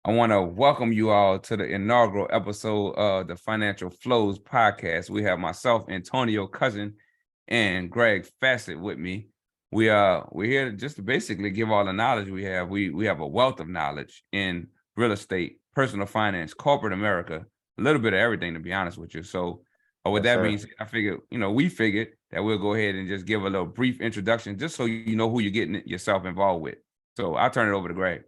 I want to welcome you all to the inaugural episode of the Financial Flows podcast. We have myself, Antonio, Cousin, and Greg Fassitt with me. We're here just to basically give all the knowledge we have. We have a wealth of knowledge in real estate, personal finance, corporate America, a little bit of everything, to be honest with you. So with Yes, that sir. being said, we figured that we'll go ahead and just give a little brief introduction just so you know who you're getting yourself involved with. So I'll turn it over to Greg.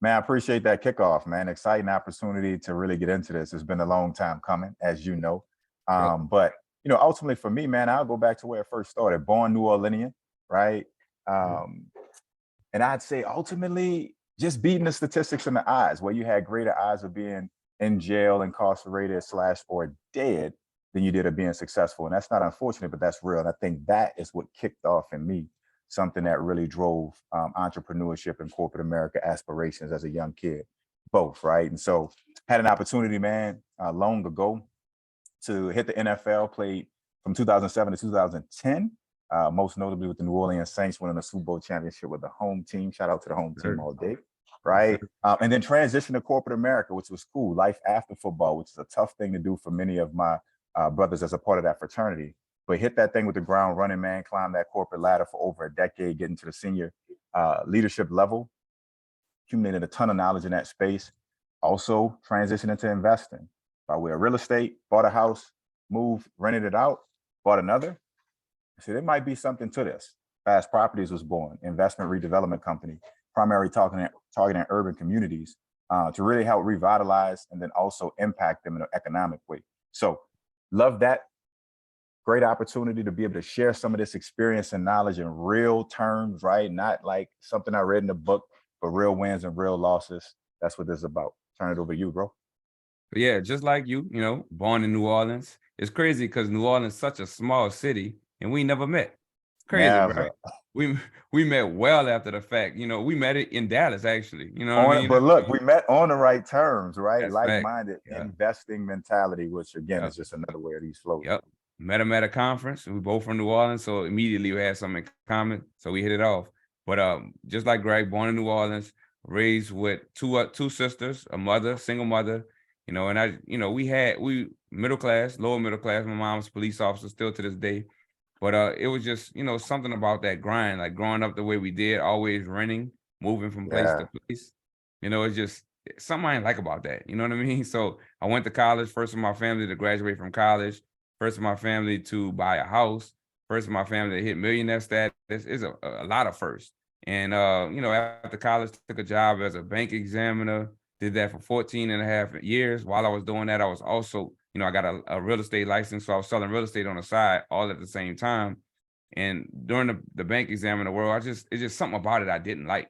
Man, I appreciate that kickoff, man. Exciting opportunity to really get into this. It's been a long time coming, as you know. Yep. But ultimately for me, man, I'll go back to where it first started. Born New Orleanian, right? Um, and I'd say ultimately just beating the statistics in the odds, where you had greater odds of being in jail, incarcerated, / or dead than you did of being successful. And that's not unfortunate, but that's real. And I think that is what kicked off in me something that really drove entrepreneurship and corporate America aspirations as a young kid, both, right? And so had an opportunity, man, long ago to hit the NFL, played from 2007 to 2010, most notably with the New Orleans Saints, winning a Super Bowl championship with the home team. Shout out to the home team all day, right? And then transition to corporate America, which was cool, life after football, which is a tough thing to do for many of my brothers as a part of that fraternity. But hit that thing with the ground running, man, climb that corporate ladder for over a decade, getting to the senior leadership level, accumulated a ton of knowledge in that space. Also transitioned into investing by way of real estate, bought a house, moved, rented it out, bought another. So there might be something to this. Fast Properties was born, investment redevelopment company, primarily targeting urban communities to really help revitalize and then also impact them in an economic way. So love that. Great opportunity to be able to share some of this experience and knowledge in real terms, right? Not like something I read in a book, but real wins and real losses. That's what this is about. Turn it over to you, bro. But yeah, just like you, born in New Orleans. It's crazy because New Orleans is such a small city and we never met. It's crazy, bro. Never. We met well after the fact. We met it in Dallas, actually. You know what I On it, mean? but look, we met on the right terms, right? That's fact. Like-minded Yeah. investing mentality, which again Yep. is just another way of these flows. Yep. Met him at a conference. We both from New Orleans, so immediately we had something in common. So we hit it off. But just like Greg, born in New Orleans, raised with two sisters, a mother, single mother. And we middle class, lower middle class. My mom's a police officer still to this day. But it was just, something about that grind, like growing up the way we did, always renting, moving from place to Yeah. place. It's just something I didn't like about that. You know what I mean? So I went to college, first of my family to graduate from college, first of my family to buy a house, first of my family to hit millionaire status. It's a lot of firsts. And, after college, took a job as a bank examiner, did that for 14 and a half years. While I was doing that, I was also, I got a real estate license. So I was selling real estate on the side all at the same time. And during the bank examiner world, it's just something about it I didn't like.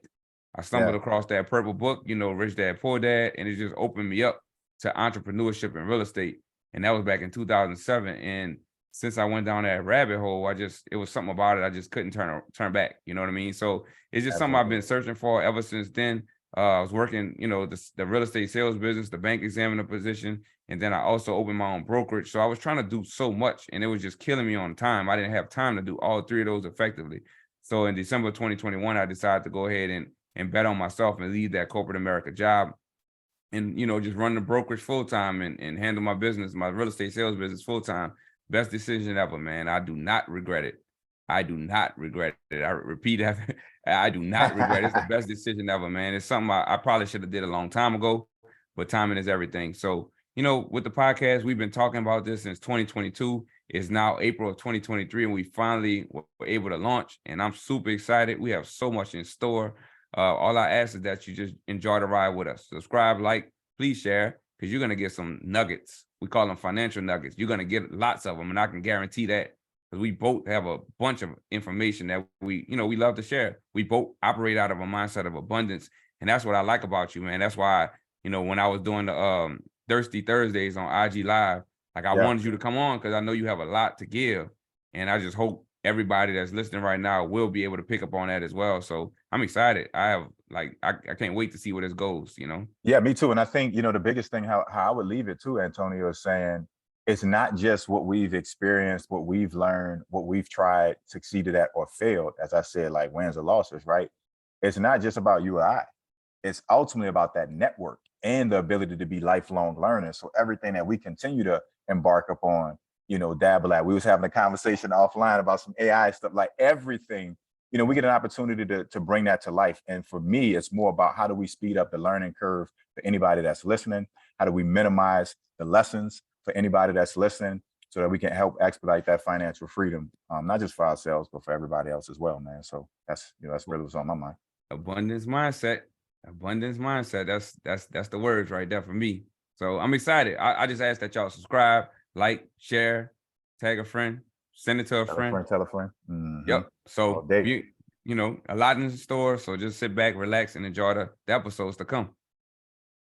I stumbled Yeah. across that purple book, Rich Dad, Poor Dad, and it just opened me up to entrepreneurship and real estate. And that was back in 2007. And since I went down that rabbit hole, it was something about it I just couldn't turn back. You know what I mean? So it's just something I've Absolutely. been searching for ever since then. I was working, the real estate sales business, the bank examiner position, and then I also opened my own brokerage. So I was trying to do so much, and it was just killing me on time. I didn't have time to do all three of those effectively. So in December 2021, I decided to go ahead and bet on myself and leave that corporate America job and, just run the brokerage full time and handle my business, my real estate sales business full time. Best decision ever, man. I do not regret it. I do not regret it. I repeat that. I do not regret it. It's the best decision ever, man. It's something I probably should have did a long time ago, but timing is everything. So, with the podcast, we've been talking about this since 2022. It's now April of 2023, and we finally were able to launch. And I'm super excited. We have so much in store. All I ask is that you just enjoy the ride with us. Subscribe, like, please share, because you're going to get some nuggets. We call them financial nuggets. You're going to get lots of them, and I can guarantee that because we both have a bunch of information that we love to share. We both operate out of a mindset of abundance, and that's what I like about you, man. That's why, when I was doing the Thirsty Thursdays on IG Live, like I Yeah. wanted you to come on because I know you have a lot to give, and I just hope everybody that's listening right now will be able to pick up on that as well. So I'm excited. I can't wait to see where this goes, Yeah, me too. And I think, the biggest thing how I would leave it too, Antonio, is saying it's not just what we've experienced, what we've learned, what we've tried, succeeded at or failed, as I said, like wins or losses, right? It's not just about you or I. it's ultimately about that network and the ability to be lifelong learners. So everything that we continue to embark upon, dabble at. We was having a conversation offline about some AI stuff, like everything, we get an opportunity to bring that to life. And for me, it's more about how do we speed up the learning curve for anybody that's listening? How do we minimize the lessons for anybody that's listening so that we can help expedite that financial freedom, not just for ourselves, but for everybody else as well, man. So that's really what's on my mind. Abundance mindset. Abundance mindset. That's the words right there for me. So I'm excited. I just ask that y'all subscribe, like, share, tag a friend, send it to a friend. Tell a friend. Mm-hmm. Yep. So a lot in the store. So just sit back, relax, and enjoy the episodes to come.